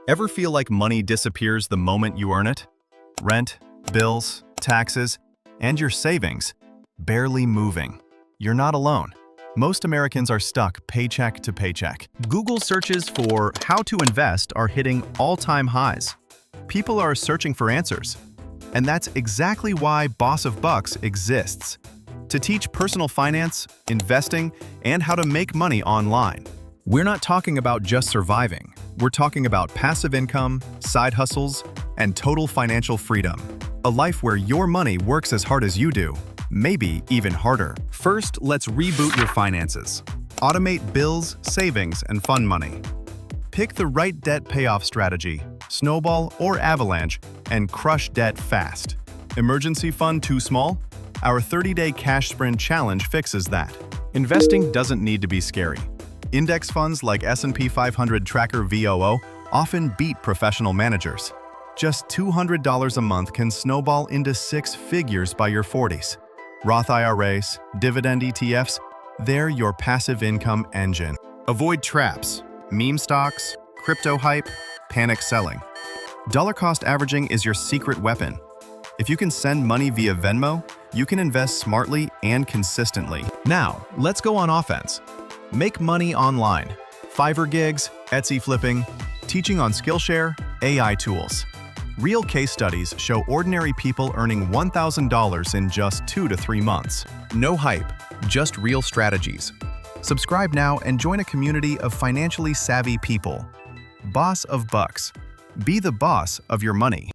Ever feel like money disappears the moment you earn it? Rent, bills, taxes, and your savings, barely moving. You're not alone. Most Americans are stuck paycheck to paycheck. Google searches for how to invest are hitting all-time highs. People are searching for answers. And that's exactly why Boss of Bucks exists. To teach personal finance, investing, and how to make money online. We're not talking about just surviving. We're talking about passive income, side hustles, and total financial freedom. A life where your money works as hard as you do, maybe even harder. First, let's reboot your finances. Automate bills, savings, and fund money. Pick the right debt payoff strategy, snowball or avalanche, and crush debt fast. Emergency fund too small? Our 30-day cash sprint challenge fixes that. Investing doesn't need to be scary. Index funds like S&P 500 Tracker VOO often beat professional managers. Just $200 a month can snowball into six figures by your 40s. Roth IRAs, dividend ETFs, they're your passive income engine. Avoid traps, meme stocks, crypto hype, panic selling. Dollar cost averaging is your secret weapon. If you can send money via Venmo, you can invest smartly and consistently. Now, let's go on offense. Make money online. Fiverr gigs, Etsy flipping, teaching on Skillshare, AI tools. Real case studies show ordinary people earning $1,000 in just 2 to 3 months. No hype, just real strategies. Subscribe now and join a community of financially savvy people. Boss of Bucks. Be the boss of your money.